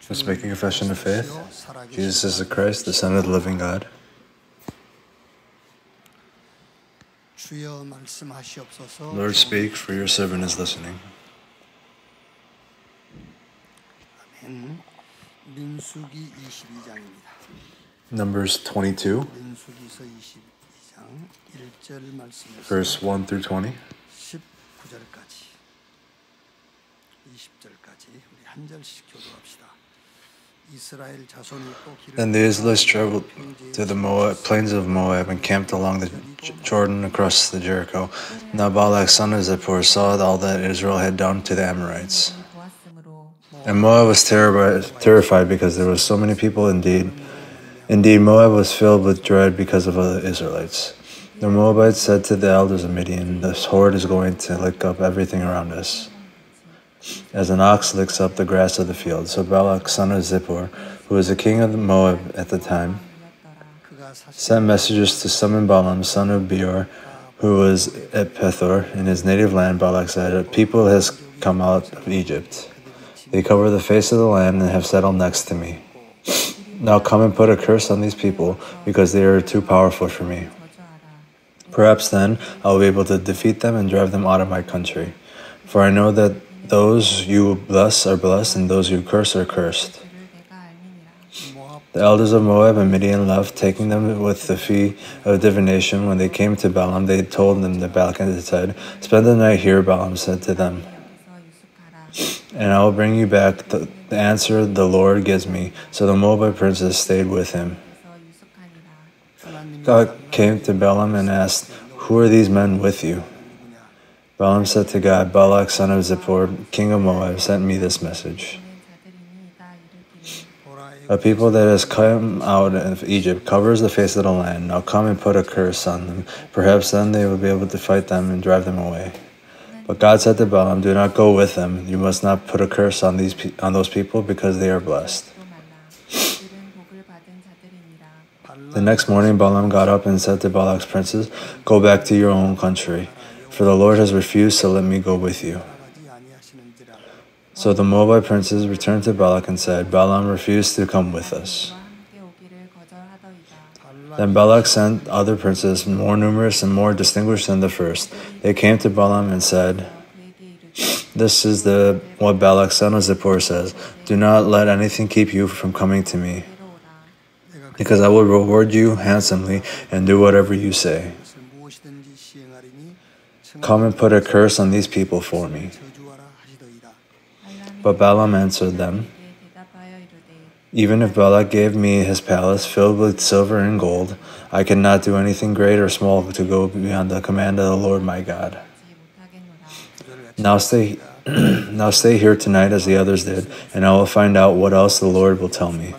Let's make a confession of faith. Jesus is the Christ, the Son of the living God. Lord, speak, for your servant is listening. Numbers 22, verse 1 through 20. Then the Israelites traveled to the plains of Moab and camped along the Jordan across the Jericho. Now Balak son of Zippor saw all that Israel had done to the Amorites. And Moab was terrified because there were so many people indeed. Indeed, Moab was filled with dread because of the Israelites. The Moabites said to the elders of Midian, "This horde is going to lick up everything around us, as an ox licks up the grass of the field." So Balak, son of Zippor, who was the king of Moab at the time, sent messengers to summon Balaam, son of Beor, who was at Pethor in his native land. Balak said, "A people has come out of Egypt. They cover the face of the land and have settled next to me. Now come and put a curse on these people, because they are too powerful for me. Perhaps then I will be able to defeat them and drive them out of my country. For I know that those you bless are blessed, and those you curse are cursed." The elders of Moab and Midian left, taking them with the fee of divination. When they came to Balaam, they told them that Balak had said, "Spend the night here," Balaam said to them, "and I will bring you back the answer the Lord gives me." So the Moabite princes stayed with him. God came to Balaam and asked, "Who are these men with you?" Balaam said to God, "Balak, son of Zippor, king of Moab, sent me this message. A people that has come out of Egypt covers the face of the land. Now come and put a curse on them. Perhaps then they will be able to fight them and drive them away." But God said to Balaam, "Do not go with them. You must not put a curse on those people, because they are blessed." The next morning Balaam got up and said to Balak's princes, "Go back to your own country, for the Lord has refused to let me go with you." So the Moabite princes returned to Balak and said, "Balaam refused to come with us." Then Balak sent other princes, more numerous and more distinguished than the first. They came to Balaam and said, "This is what Balak, son of Zippor, says. Do not let anything keep you from coming to me, because I will reward you handsomely and do whatever you say. Come and put a curse on these people for me." But Balaam answered them, "Even if Balak gave me his palace filled with silver and gold, I cannot do anything great or small to go beyond the command of the Lord my God. Now stay here tonight as the others did, and I will find out what else the Lord will tell me."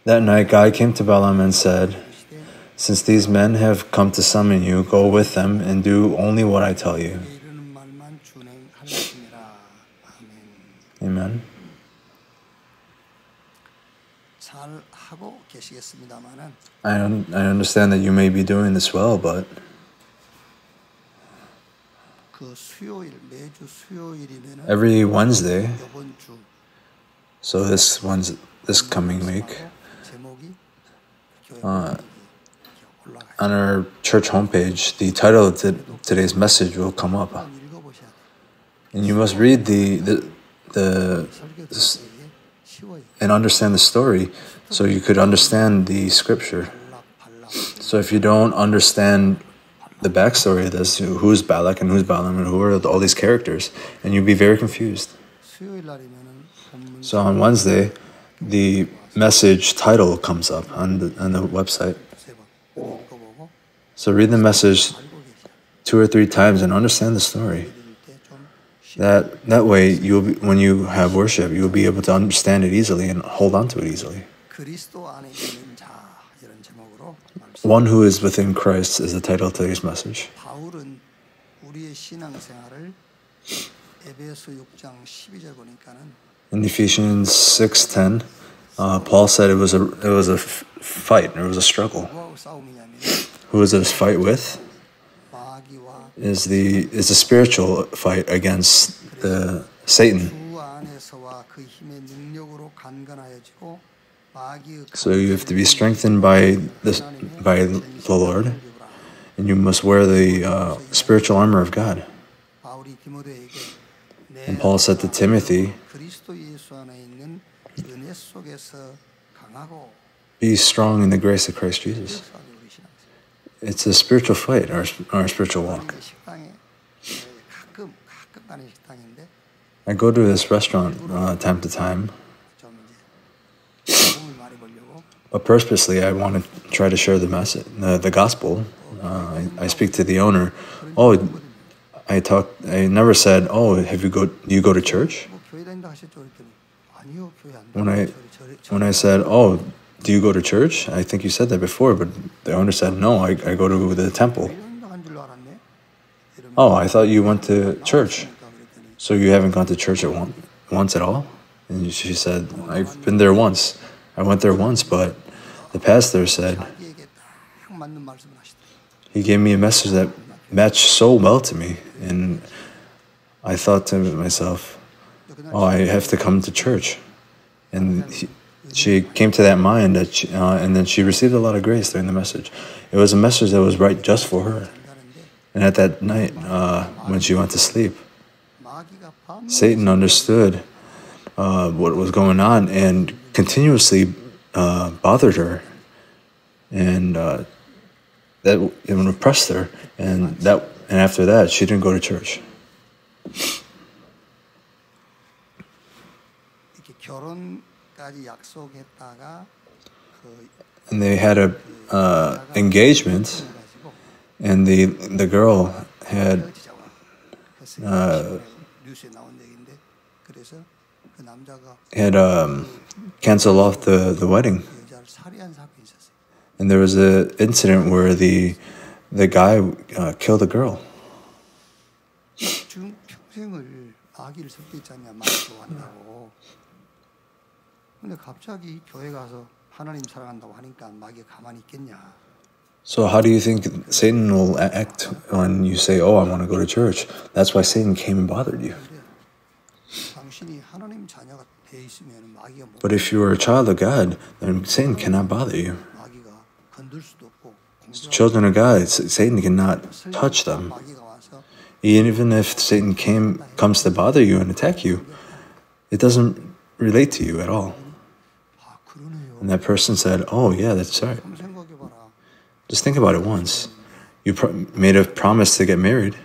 That night God came to Balaam and said, "Since these men have come to summon you, go with them and do only what I tell you." Amen. I understand that you may be doing this well, but every Wednesday, so this coming week, on our church homepage, the title of today's message will come up, and you must read and understand the story, so you could understand the scripture. So if you don't understand the backstory of this, who's Balak and who's Balaam and who are all these characters, and you'd be very confused. So on Wednesday, the message title comes up on the website. So read the message 2 or 3 times and understand the story. That way, when you have worship, you'll be able to understand it easily and hold on to it easily. One who is within Christ is the title of today's message. In Ephesians 6:10, Paul said it was a fight, it was a struggle. Who is this fight with? Is the spiritual fight against the Satan. So you have to be strengthened by the Lord, and you must wear the spiritual armor of God. And Paul said to Timothy, be strong in the grace of Christ Jesus. It's a spiritual fight, our spiritual walk. I go to this restaurant time to time, but purposely I want to try to share the message, the gospel. I speak to the owner. I never said, do you go to church? When I said, do you go to church? I think you said that before, but the owner said, no, I go to the temple. Oh, I thought you went to church. So you haven't gone to church once at all? And she said, I've been there once. I went there once, but the pastor said, he gave me a message that matched so well to me. And I thought to myself, I have to come to church. And she came to that mind, and then she received a lot of grace during the message. It was a message that was right just for her. And at that night, when she went to sleep, Satan understood what was going on and continuously bothered her, and that even oppressed her. And after that, she didn't go to church. And they had a engagement, and the girl had canceled off the wedding. And there was an incident where the guy killed a girl. So how do you think Satan will act when you say, I want to go to church? That's why Satan came and bothered you. But if you are a child of God, then Satan cannot bother you. Children of God, Satan cannot touch them. Even if Satan comes to bother you and attack you, it doesn't relate to you at all. And that person said, yeah, that's right. Just think about it once. You made a promise to get married,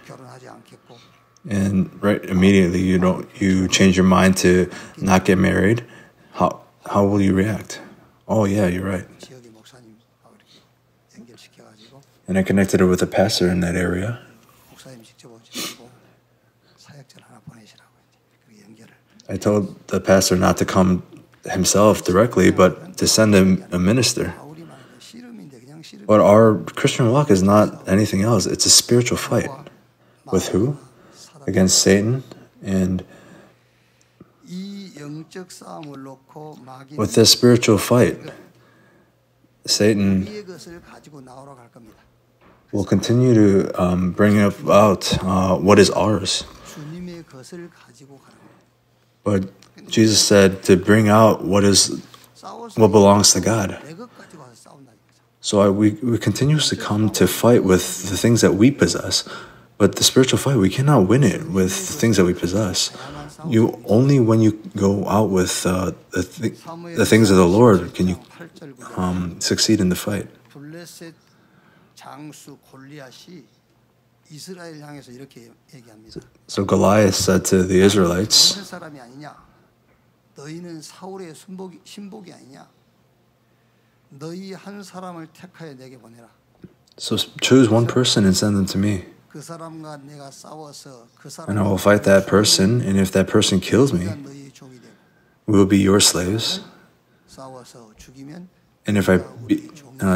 and right immediately you change your mind to not get married. How will you react? Oh yeah, you're right. And I connected her with a pastor in that area. I told the pastor not to come himself directly, but to send a minister. But our Christian walk is not anything else. It's a spiritual fight. With who? Against Satan. And with this spiritual fight, Satan will continue to bring about what is ours. But Jesus said to bring out what belongs to God. So we continuously come to fight with the things that we possess. But the spiritual fight, we cannot win it with the things that we possess. Only when you go out with the things of the Lord can you succeed in the fight. So Goliath said to the Israelites, so choose one person and send them to me. And I will fight that person, and if that person kills me, we will be your slaves. And if I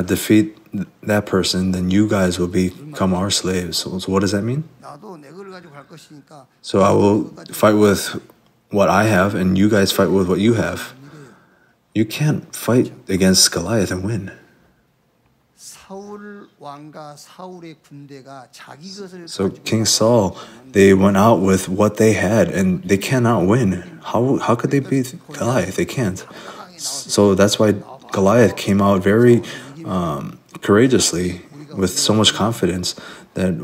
defeat that person, then you guys will become our slaves. So what does that mean? So I will fight with what I have, and you guys fight with what you have. You can't fight against Goliath and win. So King Saul, they went out with what they had, and they cannot win. How could they beat Goliath? They can't. So that's why Goliath came out very courageously, with so much confidence that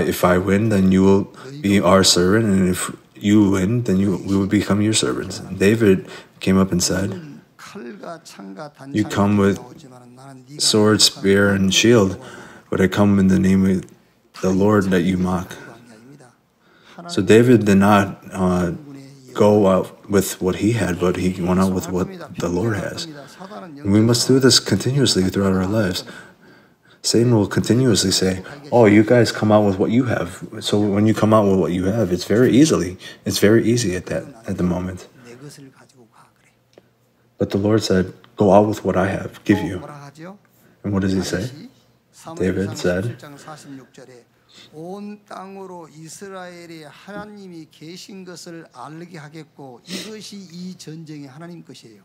if I win, then you will be our servant, and if you win, then we will become your servants. David came up and said, "You come with sword, spear, and shield, but I come in the name of the Lord that you mock." So David did not go out with what he had, but he went out with what the Lord has. And we must do this continuously throughout our lives. Satan will continuously say, "Oh, you guys come out with what you have." So when you come out with what you have, it's very easy at the moment. But the Lord said, "Go out with what I have, give you." And what does he say? David said, 온 땅으로 이스라엘의 하나님이 계신 것을 알게 하겠고 이것이 이 전쟁의 하나님 것이에요.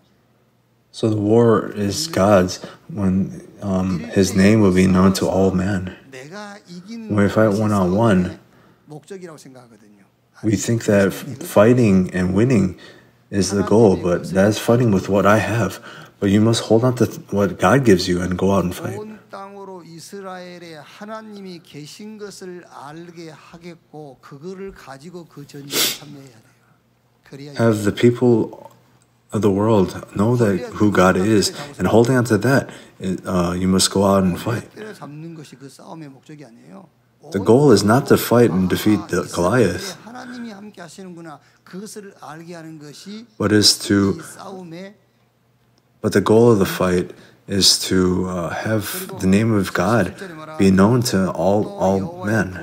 So the war is God's when His name will be known to all men. When we fight one-on-one, we think that fighting and winning is the goal, but that's fighting with what I have. But you must hold on to what God gives you and go out and fight. 이스라엘에 하나님이 계신 것을 알게 하겠고 그거를 가지고 그 전쟁에 참여해야 돼요. Have the people of the world know that who God is, and holding on to that, you must go out and fight. The goal is not to fight and defeat the Goliath, but the goal of the fight is to have the name of God be known to all men.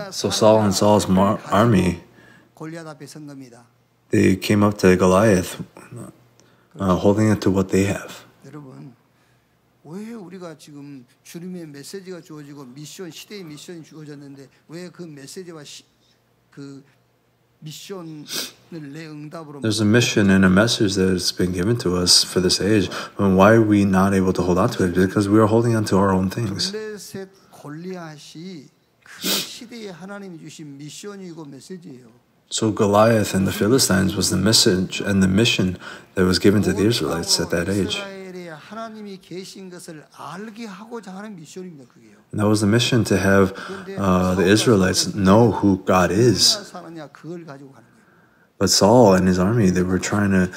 So Saul and Saul's army, they came up to Goliath, holding it to what they have. 왜 우리가 지금 주님의 메시지가 주어지고 시대의 미션이 주어졌는데 왜 그 메시지와 그 미션을 내 응답으로 There's a mission and a message that has been given to us for this age. And why are we not able to hold on to it? Because we are holding on to our own things. 골리앗이 그 시대에 하나님이 주신 미션이고 메시지예요. So Goliath and the Philistines was the message and the mission that was given to the Israelites at that age. 하나님이 계신 것을 알게 하고자 하는 미션입니다. 그게요. And that was the mission to have the Israelites know who God is. But Saul and his army, they were trying to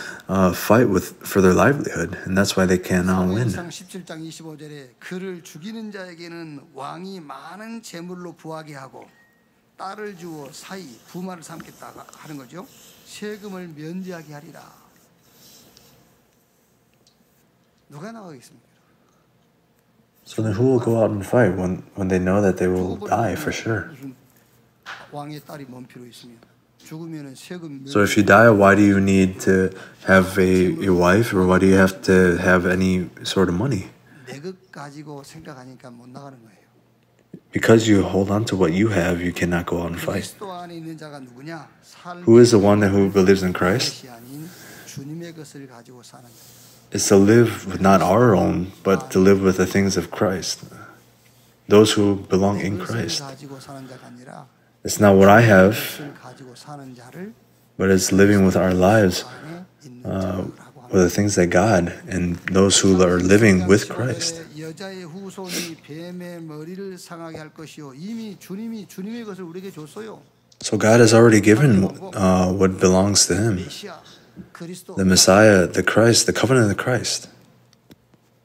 fight for their livelihood, and that's why they cannot win. 17장 25절에 그를 죽이는 자에게는 왕이 많은 재물로 부하게 하고 딸을 주어 사이 부마를 삼겠다 하는 거죠. 세금을 면제하게 하리라. 누가 나가겠습니까? So then who will go out and fight when they know that they will die for sure? 왕의 딸이 뭔 필요 있으면 죽으면은 세금. So if you die, why do you need to have a wife, or why do you have to have any sort of money? 내 것 가지고 생각하니까 못 나가는 거예요. Because you hold on to what you have, you cannot go out and fight. Who is the one who believes in Christ? It's to live with not our own, but to live with the things of Christ. Those who belong in Christ. It's not what I have, but it's living with our lives with the things that God and those who are living with Christ. So God has already given what belongs to Him. The Messiah, the Christ, the covenant of Christ.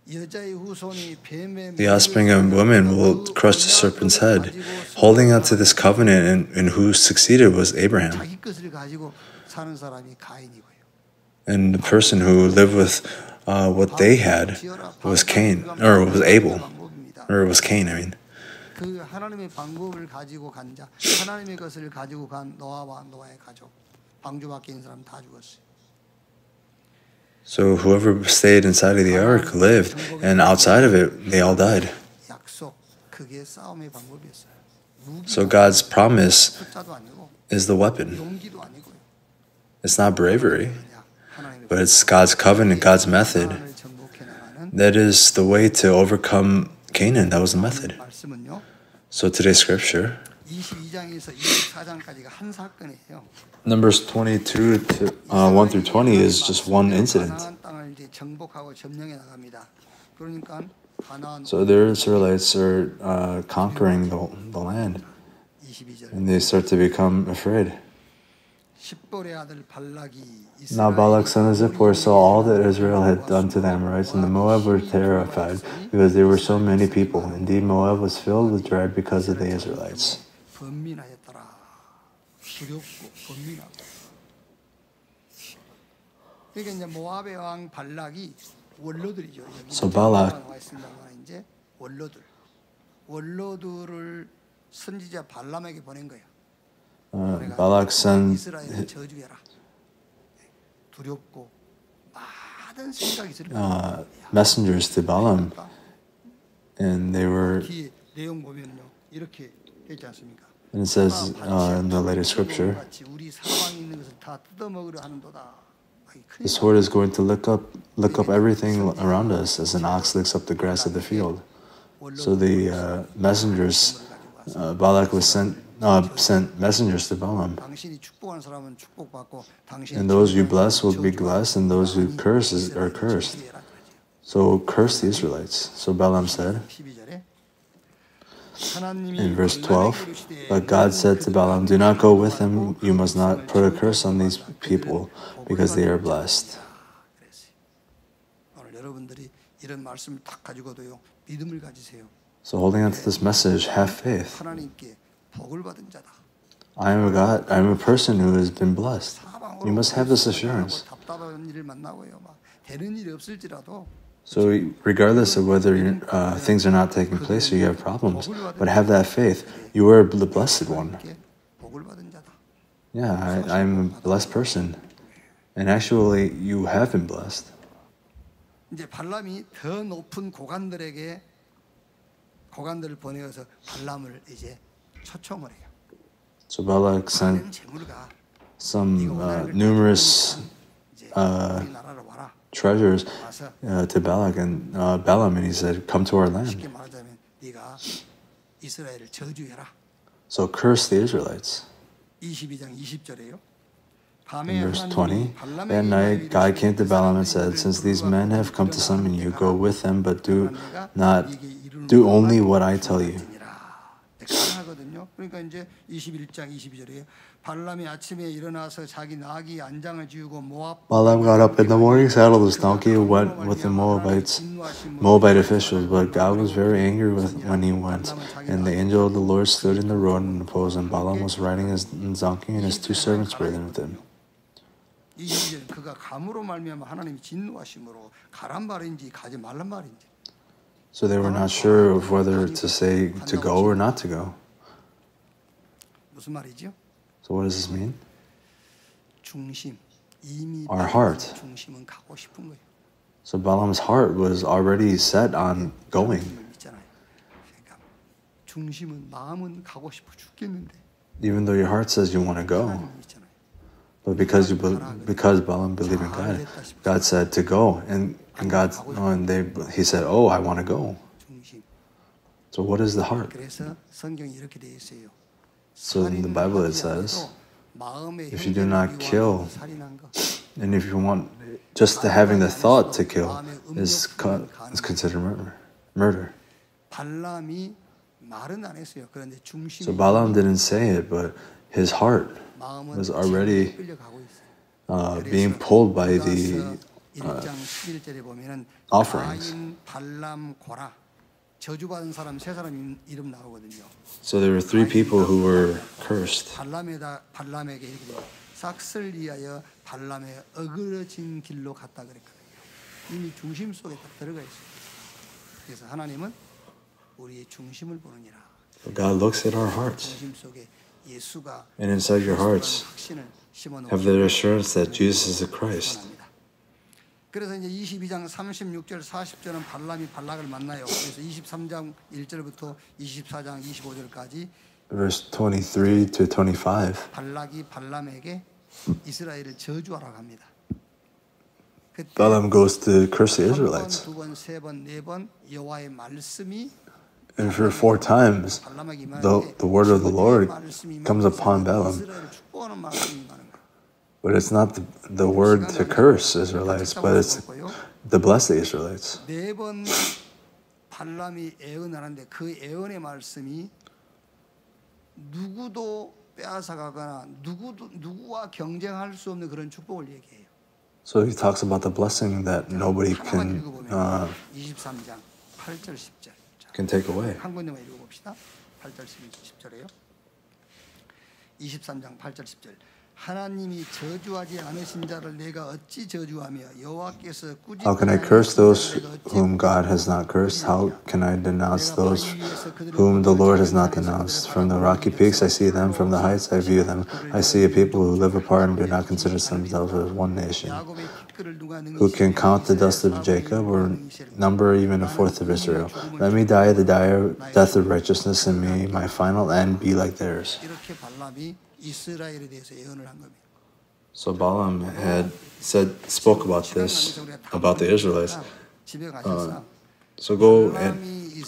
The offspring of women will crush the serpent's head. Holding on to this covenant and who succeeded was Abraham. And the person who lived with what they had was Cain, or was Abel, or it was Cain, I mean. 그 하나님의 방법을 가지고 간 자, 하나님의 것을 가지고 간 노아와 노아의 가족, 방주 밖에 있는 사람 다 죽었어요. So whoever stayed inside of the ark lived, and outside of it, they all died. 약속, 그게 싸움의 방법이었어요. So God's promise 숫자도 아니고 is the weapon. 용기도 아니고요. It's not bravery, 하나님의 but it's God's covenant, God's method. 가나안을 정복해 나가는 That is the way to overcome Canaan. That was the method. 말씀은요. So today's scripture, 22장에서 24장까지가 한 사건이에요. Numbers 22 to 1 through 20 is just one incident. 가나안 땅을 이제 정복하고 점령해 나갑니다. 그러니까 가나안 So the Israelites are conquering the land, 22절. and they start to become afraid. 십볼의 아들 발락이 Now Balak son of Zippor saw all that Israel had done to the Amorites, and the Moab were terrified because there were so many people. Indeed, Moab was filled with dread because of the Israelites. 번민하였더라. 두렵고 번민하고. 그러니까 이제 모압의 왕 발락이 원로들이죠. 여기 So Balak- 나와 있습니다만 이제 원로들을 선지자 발람에게 보낸 거예요. Balak sent 이스라엘을 저주해라. 두렵고 많은 생각이 들어요. messengers to Balaam, and they were. 뒤에 내용 보면요 이렇게 되지 않습니까? And it says in the later scripture, 우리 사방에 있는 것을 다 뜯어먹으려 하는도다. the sword is going to lick up everything around us as an ox licks up the grass of the field. So the messengers, Balak was sent messengers to Balaam. 당신이 축복하는 사람은 축복받고 당신이 And those you bless will be blessed, and those who curse are cursed. So curse the Israelites. So Balaam said, 12절에 in verse 12, but God said to Balaam, do not go with them, you must not put a curse on these people, because they are blessed. 오늘 여러분들이 이런 말씀을 딱 가지고도요 믿음을 가지세요. So holding on to this message, have faith. 하나님께 복을 받은 자다. I am a God, I am a person who has been blessed. You must have this assurance. 답답한 일을 만나고요. 막 되는 일이 없을지라도 So regardless of whether things are not taking place or you have problems, but have that faith, you are the blessed one. 하나님께 복을 받은 자다. Yeah, I'm a blessed person. And actually, you have been blessed. 이제 발람이 더 높은 고관들을 보내어서 발람을 이제 초청을 해요. So Balak sent 많은 재물가 some numerous 이제 우리나라로 와라. treasures 와서 to Balak and Balaam, and he said, come to our land. 쉽게 말하자면 네가 이스라엘을 저주해라. So curse the Israelites. 22장 20절에요. In verse 20, that night God came to Balaam and said, since these men have come to summon you, go with them, but do only what I tell you. 가능하거든요. 그러니까 이제 21장 22절에 발람이 아침에 일어나서 자기 나귀 안장을 지우고 Balaam got up in the morning, saddled his donkey, and went with the Moabite officials. But God was very angry when he went, and the angel of the Lord stood in the road and opposed him. Balaam was riding his donkey, and his two servants were with him. 22절 그가 감으로 말미암아 하나님이 진노하심으로 가란 말인지 가지 말란 말인지. So they were not sure of whether to say to go or not to go. 무슨 말이죠? So what does this mean? 중심 이미 Our heart. 중심은 가고 싶은 거예요. So Balaam's heart was already set on going. 있잖아요. 그러니까 중심은 마음은 가고 싶어 죽겠는데. Even though your heart says you want to go. 하나님 있잖아요. But because Balaam believed in God, God said to go, and he said, "Oh, I want to go." 중심. So what is the heart? 그래서 성경이 이렇게 돼 있어요. So in the Bible it says, if you do not kill, and if you want, just having the thought to kill is considered murder. 발람이 말은 안 했어요. 그런데 중심이 So Balaam didn't say it, but his heart was already being pulled by the 1장 11절에 보면은 offerings. 가인, 발람, 고라 저주받은 사람 세 사람 이름 나오거든요. So there were three people who were cursed. 발람에게 이렇게 돼요. 삭슬 위하여 발람의 어그러진 길로 갔다 그랬거든요. 이미 중심 속에 딱 들어가 있어요. 그래서 하나님은 우리의 중심을 보느니라. God looks at our hearts, 중심 속에 예수가 and inside your hearts 확신을 심어 have the assurance that Jesus is the Christ. 그래서 이제 22장 36절 40절은 발람이 발락을 만나요. 그래서 23장 1절부터 24장 25절까지 verse 23 to 25. 발락이 발람에게 이스라엘을 저주하라고 합니다. 그때 Balaam goes to curse the 한 번, Israelites. 두 번, 세 번, 네 번 여호와의 말씀이 And for 4 times, 발람에게 the word of the Lord comes upon Balaam. 이스라엘을 축복하는 말씀이 임하는 거예요. But it's not the word to curse Israelites, but it's to bless the Israelites. 네 번 발람이 애언하는데 그 애언의 말씀이 누구도 빼앗아가거나 누구와 경쟁할 수 없는 그런 축복을 얘기해요. So he talks about the blessing that nobody 하나만 읽어보면 23장 8절 10절 can take away. 한 군데만 읽어봅시다. 8절 10절에요. 23장 8절 10절 하나님이 저주하지 않으신 자를 내가 어찌 저주하며 여호와께서 꾸짖지 How can I curse those whom God has not cursed? How can I denounce those whom the Lord has not denounced? From the rocky peaks I see them, from the heights I view them. I see a people who live apart and do not consider themselves as one nation. Who can count the dust of Jacob or number even a fourth of Israel? Let me die the death of righteousness, and may my final end be like theirs. 이렇게 발람이 이스라엘에 대해서 예언을 한 겁니다. So Balaam had spoke about this, about the Israelites. 집에 가셔서 So go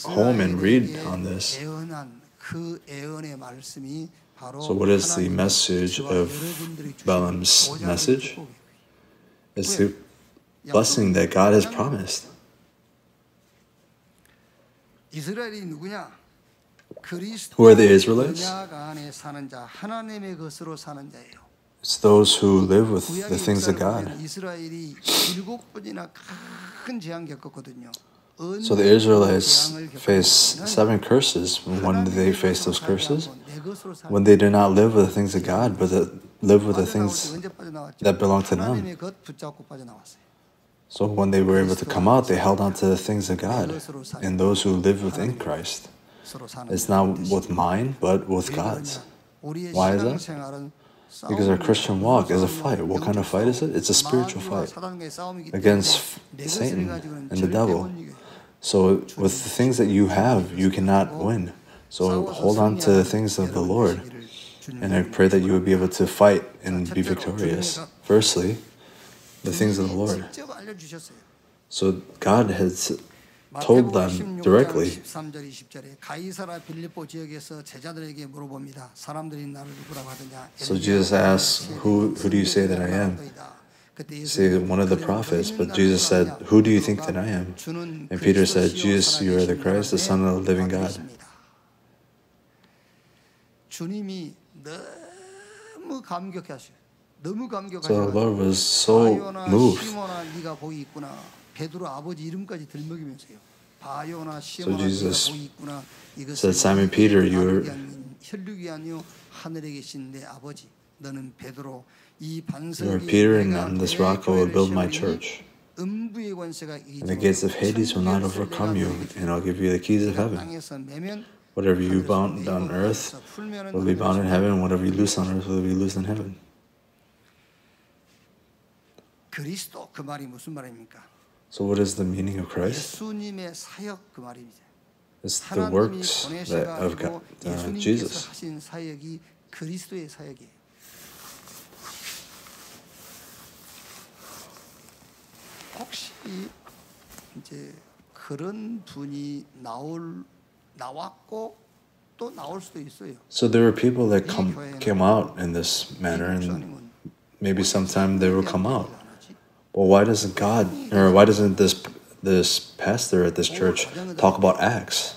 home and read on this. 예언한 그 예언의 말씀이 바로 So what is the message of Balaam's message? It's the blessing that God has promised. 이스라엘이 누구냐? Who are the Israelites? 안에 사는 자, 하나님의 것으로 사는 자예요. It's those who live with the things of God. 이스라엘이 7번이나 큰 재앙 겪었거든요. So the Israelites faced 7 curses. When did they face those curses? When they did not live with the things of God, but live with the things that belong to them. So when they were able to come out, they held on to the things of God and those who live within Christ. It's not with mine, but with God's. Why is that? Because our Christian walk is a fight. What kind of fight is it? It's a spiritual fight against Satan and the devil. So with the things that you have, you cannot win. So hold on to the things of the Lord. And I pray that you would be able to fight and be victorious. Firstly, the things of the Lord. So God has told them directly. So Jesus asks, who do you say that I am? Say one of the prophets, but Jesus said, who do you think that I am? And Peter said, Jesus, you are the Christ, the Son of the living God. So the Lord was so moved. So Jesus said, Simon Peter, you are Peter, and on this rock I will build my church. And the gates of Hades will not overcome you, and I'll give you the keys of heaven. Whatever you bound on earth will be bound in heaven, whatever you loose on earth will be loosed in heaven. So what is the meaning of Christ? It's the works of God, Jesus. 혹시 이제 그런 분이 나왔고 또 나올 수도 있어요. So there are people that came out in this manner, and maybe sometime they will come out. Well, why doesn't this pastor at this church talk about Acts?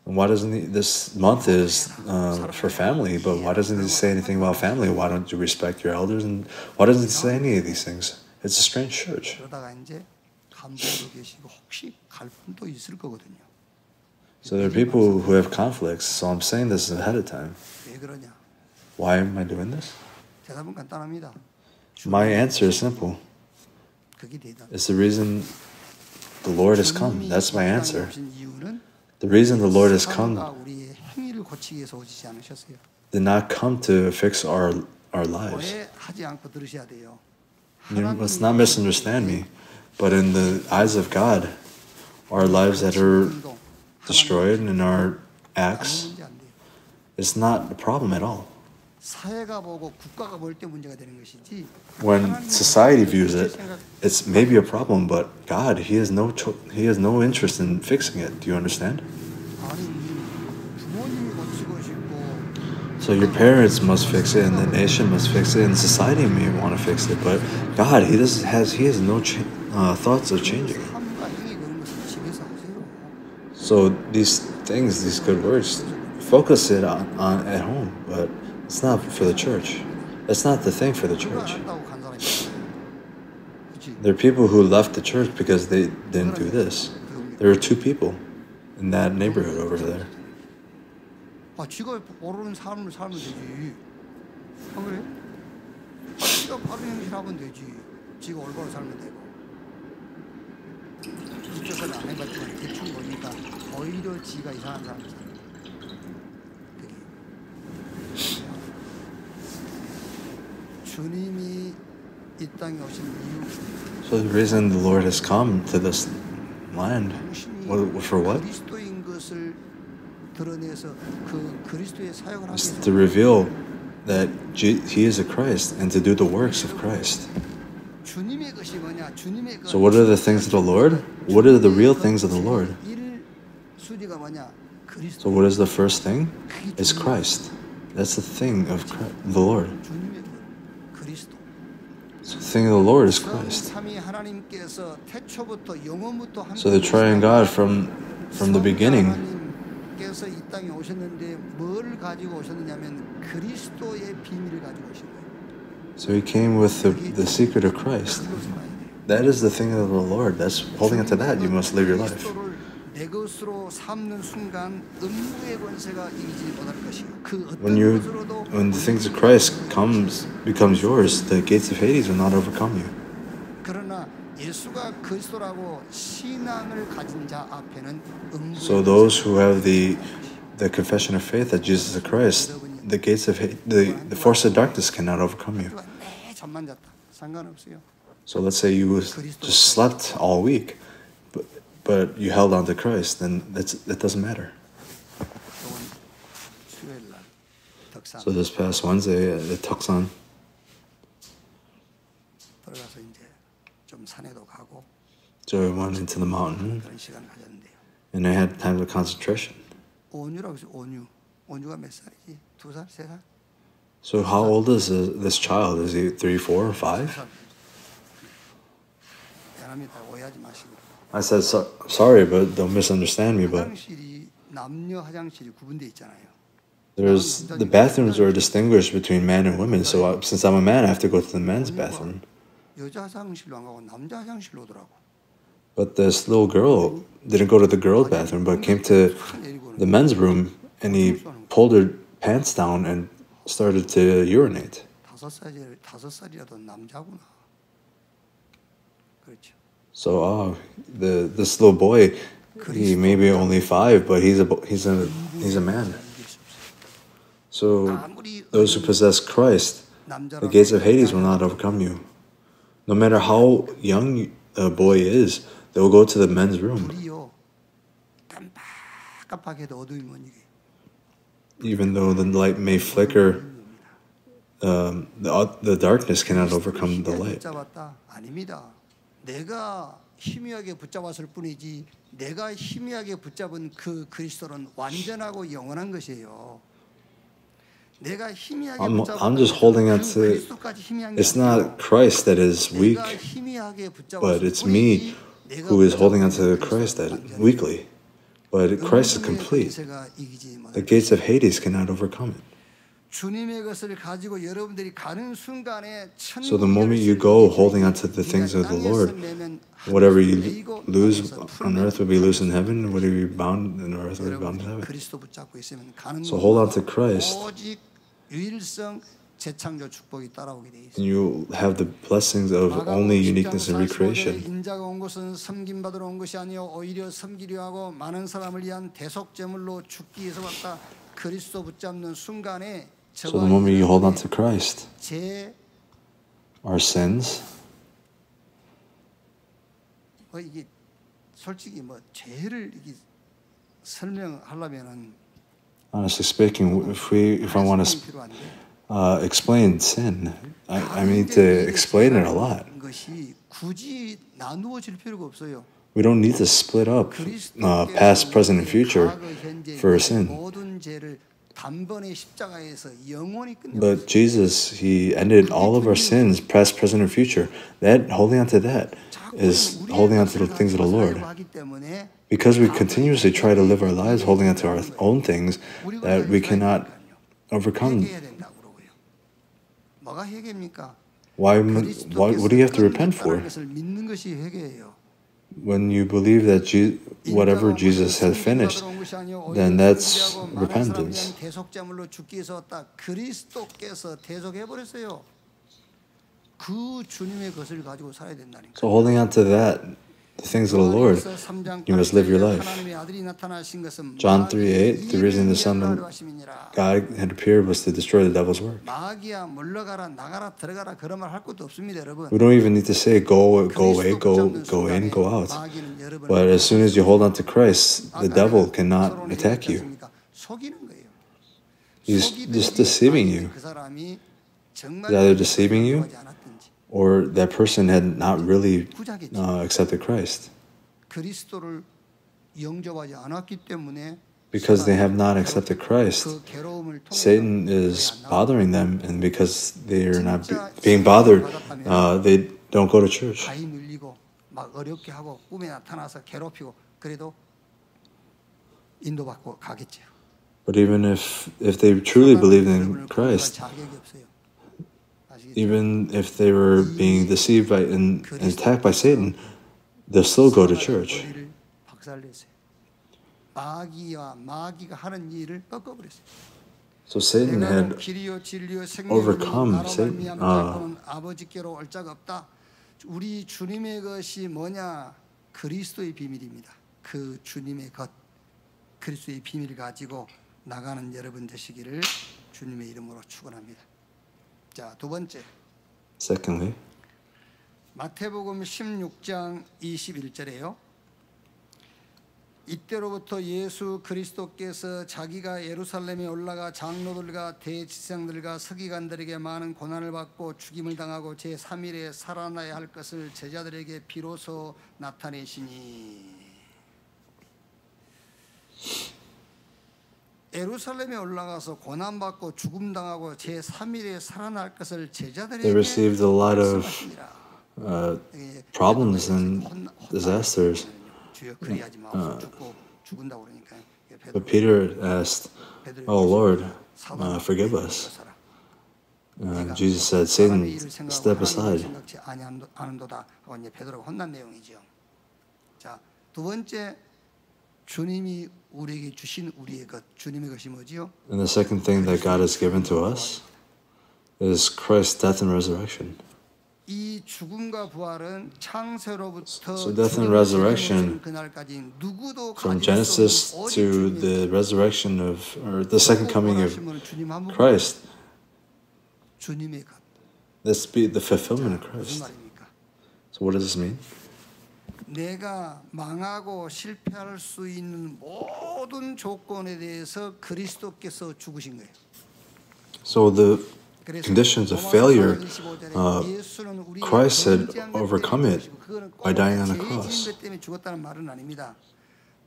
And why doesn't this month is for family, but why doesn't he say anything about family? Why don't you respect your elders? And why doesn't he say any of these things? It's a strange church. So there are people who have conflicts, so I'm saying this ahead of time. Why am I doing this? My answer is simple. It's the reason the Lord has come. That's my answer. The reason the Lord has come did not come to fix our lives. You must not misunderstand me, but in the eyes of God, our lives that are destroyed and our acts It's not a problem at all. 사회가 보고 국가가 볼 때 문제가 되는 것이지. When society views it, it's maybe a problem, but God, He has no interest in fixing it. Do you understand? 아니 부모님이 고치고 싶고 So your parents must fix it, and the nation must fix it, and society may want to fix it, but God, He has no thoughts of changing it. 삶과 행위 그런 것을 집에서 하세요. So these things, these good works, focus it on at home, but it's not for the church. That's not the thing for the 그거 안 church. 한다고 간 사람이 있어요. 그렇지? There are people who left the church because they didn't do this. There are two people in that neighborhood over there. 아, 지가 모르는 삶을 살면 되지. 안 그래? 지가 바른 행실하면 되지. 지가 올바로 살면 되고. 이쪽은 안 해봤지만 대충 보니까 오히려 지가 이상한 사람이 살아. 주님이 이 땅에 오신 이유, So the reason the Lord has come to this land, for what? 그리스도인 것을 드러내서 그 그리스도의 사역을 하기 Is 위해서 to reveal that He is a Christ and to do the works of Christ. 주님의 것이 뭐냐? 주님의 것. So what are the things of the Lord? What are the real things of the Lord? 일 순위가 뭐냐? 그리스도. So what is the first thing? It's Christ. That's the thing of the Lord. 주님의 것, 그리스도. So the thing of the Lord is Christ. 삼위 하나님께서 태초부터 영원부터 함께 So the triune God from the beginning, 하나님께서 이 땅에 오셨는데 뭘 가지고 오셨느냐면 그리스도의 비밀을 가지고 오신 거예요. so He came with the secret of Christ. 그걸로 살아야 돼요. That is the thing of the Lord. That's holding on to that. You must live your life. 그리스도를 내 것으로 삼는 순간 음부의 권세가 이기지 못할 것이요. 그 어떤 것으로도 When the things of Christ becomes yours, the gates of Hades will not overcome you. 그러나 예수가 그리스도라고 신앙을 가진 자 앞에는 음부의 So those who have the confession of faith that Jesus is Christ, the gates of the force of darkness cannot overcome you. 내 잠만 잤다. 상관없어요. So let's say you just slept all week, but you held on to Christ, then that doesn't matter. 이번 수요일 날 덕산 So this past Wednesday at Tuksan, 들어가서 이제 좀 산에도 가고 so I went into the mountain 그런 시간을 가졌는데요. and I had time of concentration. 온유라고 해서 온유. 온유가 몇 살이지? 2살? 3살? So how old is this child? Is he 3, 4, or 5? 미안합니다. 오해하지 마시고. I said, sorry, but don't misunderstand me, but 화장실이 남녀 화장실이 구분돼 있잖아요. the bathrooms are distinguished between men and women. So since I'm a man, I have to go to the men's bathroom. 여자 화장실로 안 가고 남자 화장실로 오더라고. But this little girl didn't go to the girls' bathroom, but came to the men's room, and he pulled her pants down and started to urinate. 5살이라도 남자구나. 그렇죠. So, this little boy, he may be only 5, but he's a man. So those who possess Christ, the gates of Hades will not overcome you. No matter how young a boy is, they will go to the men's room. 불이요. 깜빡깜빡해도 어둠이 못 이게. Even though the light may flicker, the darkness cannot overcome the light. 붙잡았다? 아닙니다. 내가 희미하게 붙잡았을 뿐이지 내가 희미하게 붙잡은 그 그리스도는 완전하고 영원한 것이에요. 내가 희미하게 I'm just holding on to it. It's not Christ that is weak, but it's me who is holding on to Christ that weakly. But Christ is complete. The gates of Hades cannot overcome it. 주님의 것을 가지고 여러분들이 가는 순간에 So the moment you go holding on to the things of the Lord, whatever you lose on earth will be loose in heaven, whatever you bound on earth will be bound in heaven. 그리스도 붙잡고 있으면 가는 So hold on to Christ, 오직 유일성 재창조 축복이 따라오게 돼 있어요. and you have the blessings of only uniqueness and recreation. 인자가 온 것은 섬김 받으러 온 것이 아니요 오히려 섬기려 하고 많은 사람을 위한 대속 제물로 죽기 위해서 왔다. 그리스도 붙잡는 순간에 So the moment you hold on to Christ, 제 our sins, 이게 솔직히 뭐 죄를 이게 설명하려면은 Honestly speaking, if I want to 필요한데 explain sin, I need to explain it a lot. 것이 굳이 나누어질 필요가 없어요. We don't need to split up past, present, and future for sin. 모든 죄를 단번에 십자가에서 영원히 끝내버렸어요. But Jesus, He ended all of our sins, past, present, and future. That holding on to that is holding on to the things of the Lord. Because we continuously try to live our lives holding on to our own things that we cannot overcome. 뭐가 회개입니까? What do you have to repent for? 믿는 것이 회개예요. When you believe that whatever Jesus has finished, then that's repentance. 대속자물로 죽기 위해서 왔다. 그리스도께서 대속해 버렸어요. 그 주님의 것을 가지고 살아야 된다니까. So holding on to that, the things of the Lord, you must live your life. John 3:8, the reason the Son of God had appeared was to destroy the devil's work. 마귀야 물러가라 나가라 들어가라 그런 말 할 것도 없습니다, 여러분. We don't even need to say go away, go in, go out. But as soon as you hold on to Christ, the devil cannot attack you. He's just deceiving you. He's either deceiving you or that person had not really accepted Christ. Because they have not accepted Christ, Satan is bothering them, and because they are not being bothered, they don't go to church. But even if they truly believed in Christ, even if they were being deceived by and attacked by Satan, they'll still go to church. So Satan had overcome Satan. 우리 주님의 것이 뭐냐? 그리스도의 비밀입니다. 그 주님의 것, 그리스도의 비밀을 가지고 나가는 여러분 되시기를 주님의 이름으로 축원합니다. 자, 두 번째. Secondly, 마태복음 16장 21절에요. 이때로부터 예수 그리스도께서 자기가 예루살렘에 올라가 장로들과 대지상들과 서기관들에게 많은 고난을 받고 죽임을 당하고 제3일에 살아나야 할 것을 제자들에게 비로소 나타내시니. 예루살렘에 올라가서 고난받고 죽음당하고 제3일에 살아날 것을 제자들에게 they received a lot of problems and disasters. But Peter asked, "Oh Lord, forgive us." Jesus said, "Satan, step aside." 자, 두 번째 주님이 우리에게 주신 우리의 것, 주님의 것이 뭐지요? And the second thing that God has given to us is Christ's death and resurrection. 이 죽음과 부활은 창세로부터 So death and resurrection, 그날까지 누구도 from Genesis to the resurrection of, or the second coming of Christ, 주님의 것. this be the fulfillment of Christ. So what does this mean? 내가 망하고 실패할 수 있는 모든 조건에 대해서 그리스도께서 죽으신 거예요. So the conditions of failure, Christ had overcome it by dying on the cross.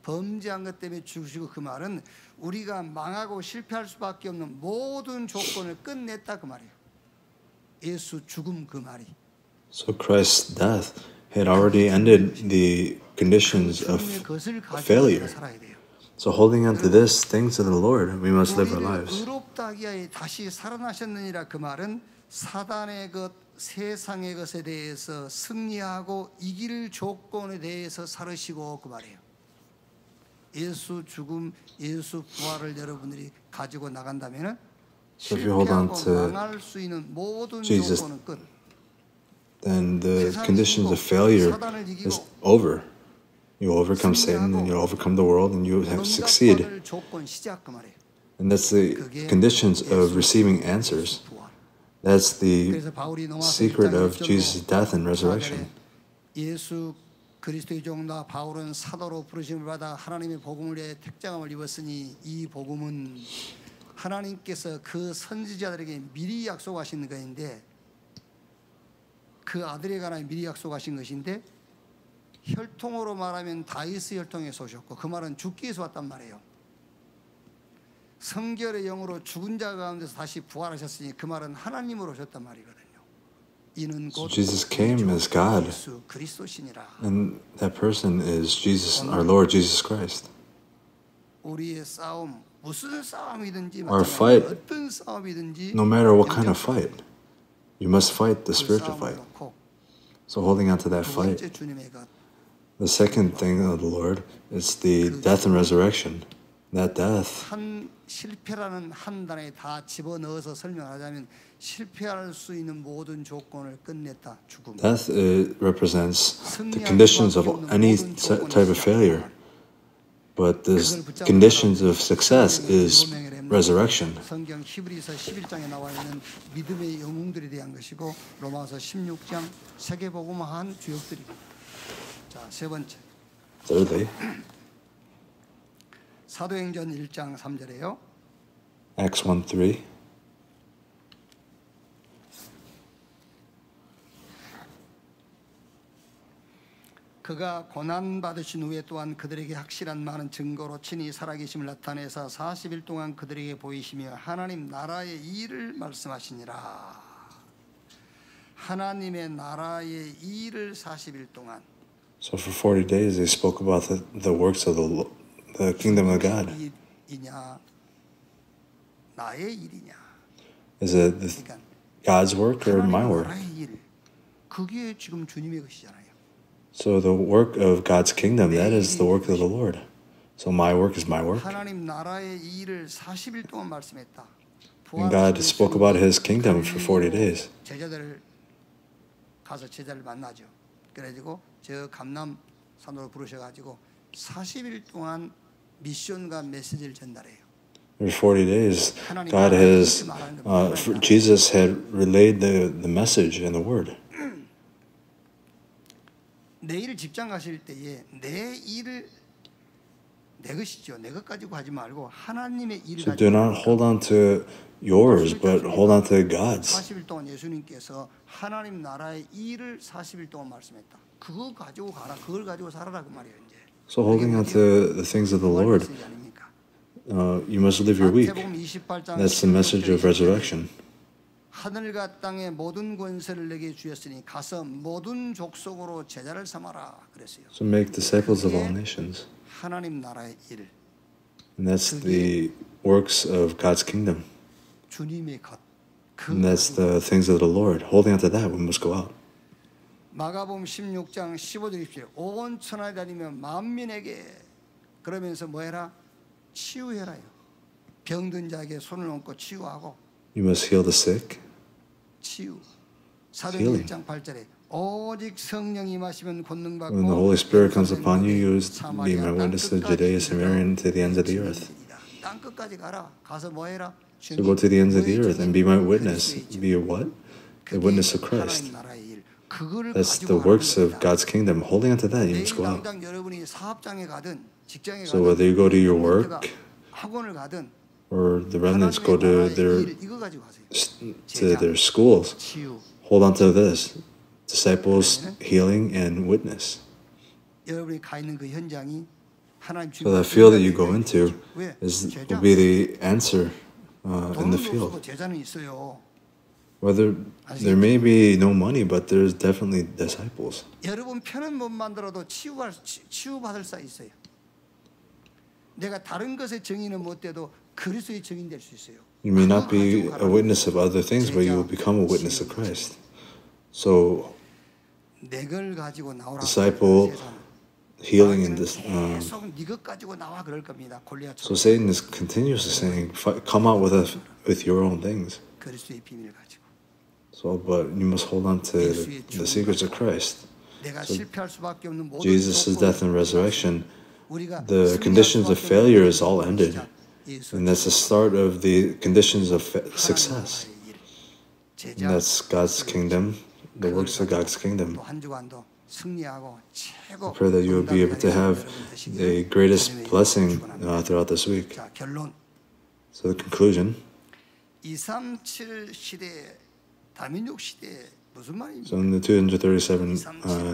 범죄한 것 때문에 죽으시고 그 말은 우리가 망하고 실패할 수밖에 없는 모든 조건을 끝냈다 그 말이에요. 예수 죽음 그 말이. So Christ's death had already ended the conditions of failure. So holding on to this, things of the Lord, we must live our lives. 의롭다 하기에 다시 살아나셨느니라 그 말은 사단의 것, 세상의 것에 대해서 승리하고 이길 조건에 대해서 살으시고 그 말이에요. 예수 죽음, 예수 부활을 여러분들이 가지고 나간다면은 실패하고 망할 수 있는 모든 조건은 끝. Then the conditions of failure is over. You overcome Satan and you overcome the world and you have succeed. And that's the conditions of receiving answers. That's the secret of Jesus' death and resurrection. 그리스도의 종나 바울은 사도로 부르심을 받아 하나님의 복음을 위해 택장함을 입었으니 이 복음은 하나님께서 그 선지자들에게 미리 약속하신 것인데 그 아들에 관하여 미리 약속하신 것인데 혈통으로 말하면 다윗의 혈통에서 오셨고 그 말은 주께서 왔단 말이에요. 성결의 영으로 죽은 자 가운데서 다시 부활하셨으니 그 말은 하나님으로 오셨단 말이거든요. 이는 곧 Jesus came as God, 예수 그리스도시니라. and that person is Jesus, our Lord Jesus Christ. 우리의 싸움 무슨 싸움이든지 Our fight, 어떤 싸움이든지 no matter what kind of fight, you must fight the spiritual fight. So holding on to that 두 fight. 번째 주님의 것 The second thing of the Lord is the death and resurrection. That death, 한 실패라는 한 단에 다 집어넣어서 설명하자면 실패할 수 있는 모든 조건을 끝냈다. 죽음. death represents the conditions of any type of failure. But the conditions of success is resurrection. 성경 히브리서 11장에 나와 있는 믿음의 영웅들에 대한 것이고 로마서 16장 세계복음화한 주역들입니다. 자, 세 번째. Thirdly, 사도행전 1장 3절에요. Acts 1:3. 그가 고난 받으신 후에 또한 그들에게 확실한 많은 증거로 친히 살아계심을 나타내사 40일 동안 그들에게 보이시며 하나님 나라의 일을 말씀하시니라. 하나님의 나라의 일을 40일 동안. So for 40 days they spoke about the works of the kingdom of God. 일이냐 나의 일이냐. Is it God's work or my work? 나라의 일. 그게 지금 주님의 것이잖아요. So the work of God's kingdom, that is the work of the Lord. So my work is my work. 하나님 나라의 일을 40일 동안 말씀했다. And God spoke about His kingdom for 40 days. 제자들을 가서 제자를 만나죠. 그래가지고 저 감남산으로 부르셔가지고 40일 동안 미션과 메시지를 전달해요. For 40 days, God has, Jesus had relayed the message and the word. 내일 직장 가실 때에 내 일을 내 것이죠. 내 것 가지고 하지 말고 하나님의 일을 So 가지고. do not hold on to yours, but hold on to God's. 40일 동안 예수님께서 하나님 나라의 일을 40일 동안 말씀했다. 그거 가지고 가라. 그걸 가지고 살아라 그 말이에요. 이제. So holding on to the things of the Lord, you must live your week. That's the message of resurrection. 하늘과 땅의 모든 권세를 내게 주셨으니 가서 모든 족속으로 제자를 삼아라 그랬어요. So make disciples of all nations. 하나님 나라의 일. And that's the works of God's kingdom. 주님의 것. And that's the things of the Lord. Holding on to that, we must go out. 마가복음 16장 15절입시오. 온 천하에 다니며 만민에게 그러면서 뭐 해라? 치유해라요. 병든 자에게 손을 얹고 치유하고. You must heal the sick. 치유. 사도행전 1장 8절에 오직 성령이 임하시면 권능 받고 When the Holy Spirit comes upon you, you will be my witness to Judea, Samaria, and to the ends of the earth. 땅 끝까지 가라. 가서 뭐 해라? So go to the ends of the earth and be my witness. Be a what? A witness of Christ. That's the works of God's kingdom. Holding on to that, you must go out. So whether you go to your work or the remnants go to their schools, hold on to this. Disciples, healing, and witness. So the field that you go into will be the answer in the field. Whether there may be no money, but there's definitely disciples. 여러분 편은 못 만들어도 치유받을 수 있어요. 내가 다른 것의 증인은 못 돼도 그리스도의 증인 될 수 있어요. You may not be a witness of other things, but you will become a witness of Christ. So, 내걸 가지고 나오라. disciple, healing, and this. 계속 네 것 가지고 나와 그럴 겁니다. So Satan is continuously saying, "Come out with your own things." 그리스도의 비밀 가지고. So, but you must hold on to the secrets of Christ. So, Jesus' death and resurrection, the conditions of failure is all ended. And that's the start of the conditions of success. And that's God's kingdom, the works of God's kingdom. 승리하고 최고 I pray that you will be able to have the greatest blessing throughout this week. 자, 결론. So the conclusion. 237 시대 다민족 시대 무슨 말입니까? So in the 237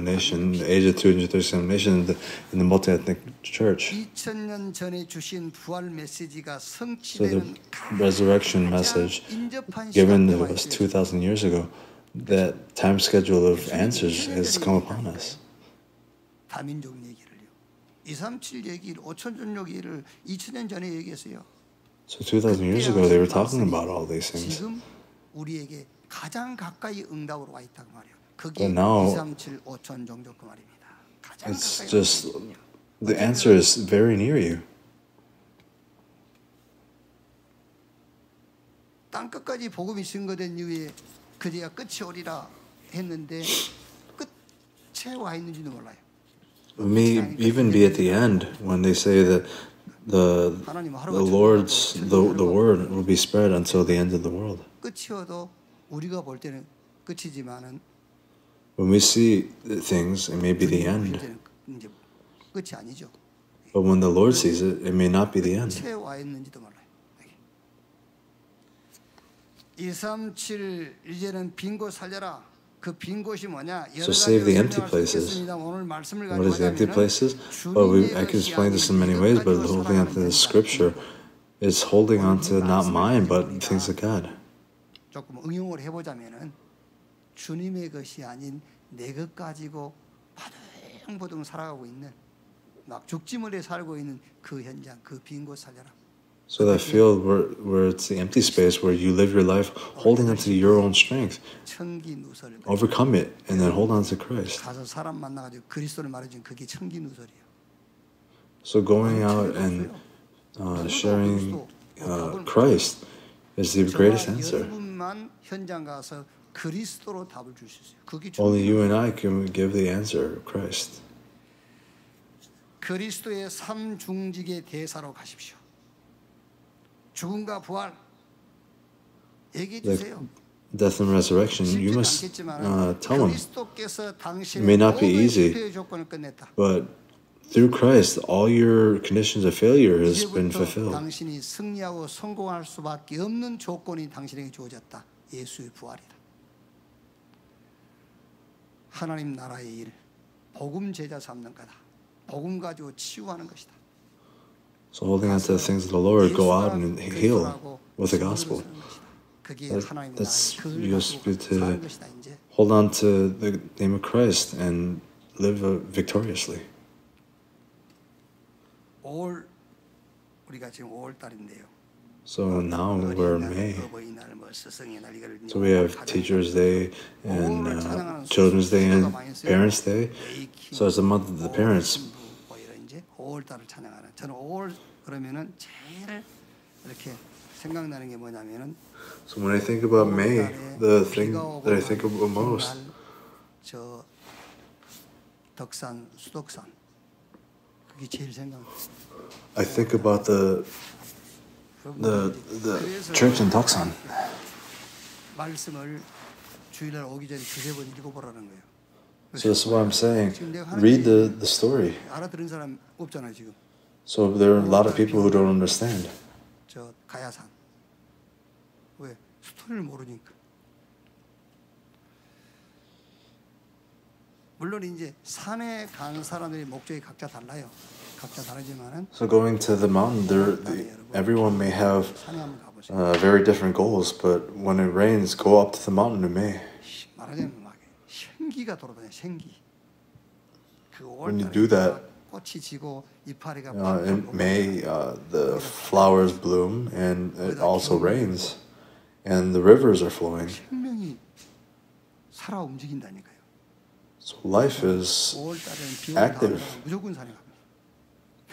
nation, the age of 237 nation, in the multi-ethnic church. 2000년 전에 주신 부활 메시지가 So the 성취되는 resurrection message given to us 2,000 years ago, that time schedule of answers has come upon us. 다민족 얘기를요. 237 얘기를 5천년 얘기를 2000년 전에 얘기했어요. So 2,000 years ago, they were talking about all these things. 지금 우리에게 가장 가까이 응답으로 와 있다고 말이에요. 그게 But now, 237 5천 정도 그 말입니다. 가장 It's 가까이 just, 와 있거든요. the answer is very near you. 땅 끝까지 복음이 증거된 이후에 그제야 끝이 오리라 했는데 끝에 와 있는지도 몰라요. It may even be at the end when they say that the Lord's the word will be spread until the end of the world. 끝이어도 우리가 볼 때는 끝이지만은 When we see things, it may be the end. 이제 끝이 아니죠. But when the Lord sees it, it may not be the end. 끝에 와 있는지도 몰라요. 237 이제는 빈 곳 살려라. 그 빈 곳이 뭐냐? So save the empty places. 오늘 말씀을 What is the empty places? Well, I can explain this in many ways, but holding on to the scripture is holding on to not mine, but things of God. 조금 응용을 해보자면은 주님의 것이 아닌 내 것 가지고 바둥바둥 살아가고 있는 막 죽지물에 살고 있는 그 현장, 그 빈 곳 살려라. So that field where it's the empty space where you live your life holding on to your own strength, 청기 누설. overcome it, and then hold on to Christ. 가서 사람 만나가지고 그리스도를 말해준 그게 청기 누설이에요. So going out and sharing Christ is the greatest answer. 여러분만 현장 가서 그리스도로 답을 줄 수 있어요. 그게 Only you and I can give the answer, Christ. 그리스도의 삼중직의 대사로 가십시오. 죽음과 부활 얘기해 주세요. Death and resurrection, you must tell them. 그리스도께서 It may not be 당신의 easy, 모든 실패의 조건을 끝냈다. but through Christ, all your conditions of failure has been 이제부터 fulfilled. 당신이 승리하고 성공할 수밖에 없는 조건이 당신에게 주어졌다. 예수의 부활이다. 하나님 나라의 일, 복음 제자 삼는 거다. 복음 가지고 치유하는 것이다. So holding on to the things of the Lord, go out and heal with the gospel. That's you just be to hold on to the name of Christ and live victoriously. 5월 우리가 지금 5월 달인데요. So now we're in May. So we have Teachers' Day and Children's Day and Parents' Day. So it's the month of the parents. 5월달을 찬양하는. 저는 5월 그러면은 제일 이렇게 생각나는 게 뭐냐면은. So when I think about May, the thing that I think about most. 저 덕산, 수덕산. 그게 제일 생각. I think about the church in Doksan. 말씀을 주일날 오기 전에 두세 번 읽어보라는 거예요. So that's what I'm saying. Read the story. 알아들은 사람 없잖아요 지금. So there are a lot of people who don't understand. 저 가야산. 왜? 스토리를 모르니까. 물론 이제 산에 가는 사람들이 목적이 각자 달라요. 각자 다르지만은. So going to the mountain, everyone may have very different goals, but when it rains, go up to the mountain in May. 말하자면 막 생기가 돌아다녀 생기. When you do that, 꽃이 지고 이파리가 in May, the flowers bloom and it also rains, and the rivers are flowing. 생명이 살아 움직인다니까요. So life is active. 무조건 산에 갑니다.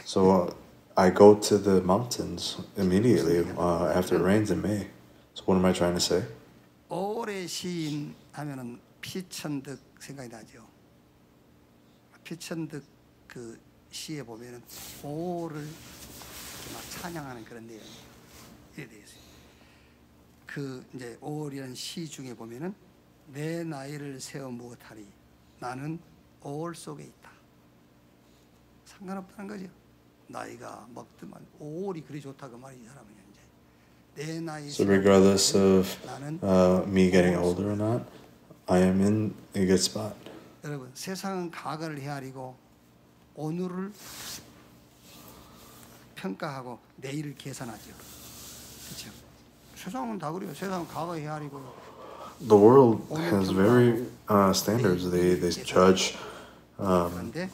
So I go to the mountains immediately after it rains in May. So what am I trying to say? 5월의 시인 하면은 피천득 생각이 나죠. 피천득 그 시에 보면은 5월을 막 찬양하는 그런 내용이 이래 되어 있어요. 그 이제 5월이라는 시 중에 보면은 내 나이를 세워 무엇하리 나는 5월 속에 있다. 상관없다는 거죠. 나이가 먹더만 5월이 그리 좋다 그 말이 이 사람은 이제 내 나이. So regardless of me getting older or not, I am in a good spot. 여러분 세상은 과거를 헤아리고 오늘을 평가하고 내일을 계산하죠. 그렇죠? 세상은 다 그래요. 세상은 과거 헤아리고요. The world has very standards. They judge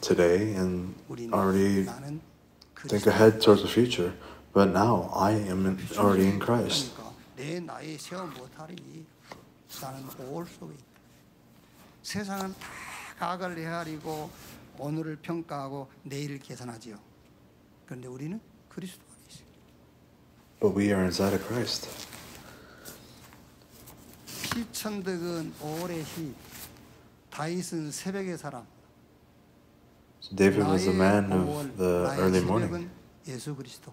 today and already think ahead towards the future. But now I am already in Christ. 내 나이에 세워 못하리니 나는 5월 속에 있다. 세상은 다 과거를 헤아리고 오늘을 평가하고 내일을 계산하지요. 그런데 우리는 그리스도 안에 있어요. But we are inside of Christ. 피천득은 5월의 희, 다윗은 새벽의 사람. So David was a man 나의 of the 5월, early 나의 morning. 새벽은 예수 그리스도.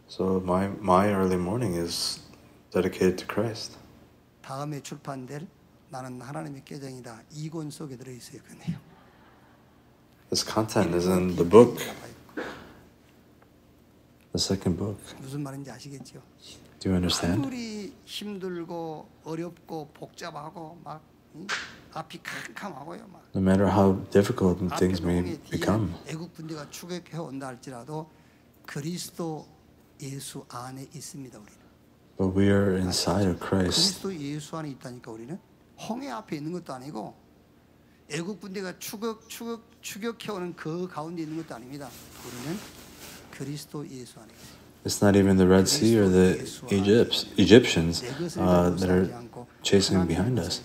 So my early morning is dedicated to Christ. 다음에 출판될 나는 하나님의 계정이다. 2권 속에 들어 있어요. 그 내용. This content is in the book, the second book. 무슨 말인지 아시겠죠? Do you understand? 아무리 힘들고 어렵고 복잡하고 막 앞이 캄캄하고요. 막 No matter how difficult things may 앞에 become, 애국 군대가 추격해 온다 할지라도 그리스도 예수 안에 있습니다. 우리는. but we are inside of Christ. 그리스도 예수 안에 있다니까 우리는 홍해 앞에 있는 것도 아니고 애국 군대가 추격해 오는 그 가운데 있는 것도 아닙니다. 우리는 그리스도 예수 안에 있습니다. It's not even the Red Sea or the Egyptians that are chasing behind us,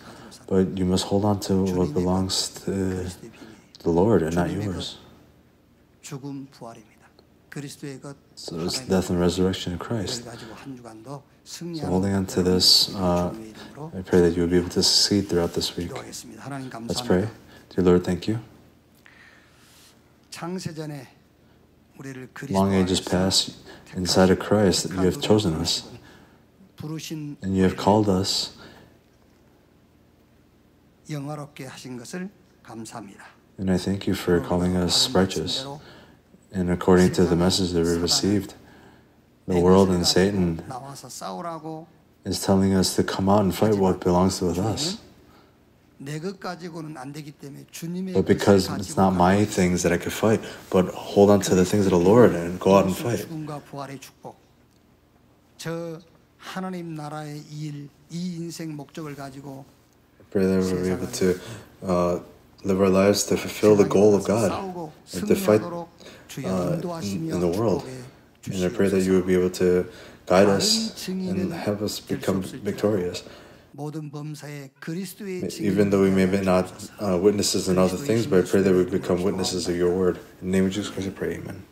but you must hold on to what belongs to the Lord and not yours. 죽음 부활입니다. 그리스도의 것. So it's death and resurrection in Christ. 가지고 한 주간도 So holding on to this, I pray that you will be able to succeed throughout this week. 기도하겠습니다. 하나님 Let's pray. 감사합니다. Dear Lord, thank you. 창세전에 우리를 그리스도 Long ages past, inside of Christ, you have chosen us, 부르신 and you have called us, 영화롭게 하신 것을 감사합니다. and I thank you for calling us righteous. And according to the message that we received, the world and Satan 나와서 싸우라고 is telling us to come out and fight what belongs to us. 내 것 가지고는 안 되기 때문에 주님의 But because it's not my things that I could fight, but hold on to the things of the Lord and go out and fight. 죽음과 부활의 축복. 저 하나님 나라의 일, 이 인생 목적을 가지고 I pray that we're able to live our lives to fulfill the goal of God and to fight in the world. And I pray that you will be able to guide us and help us become victorious. 모든 범사에 그리스도의 Even though we may be not witnesses in other things, but I pray that we become witnesses of your word. In the name of Jesus Christ, I pray, amen.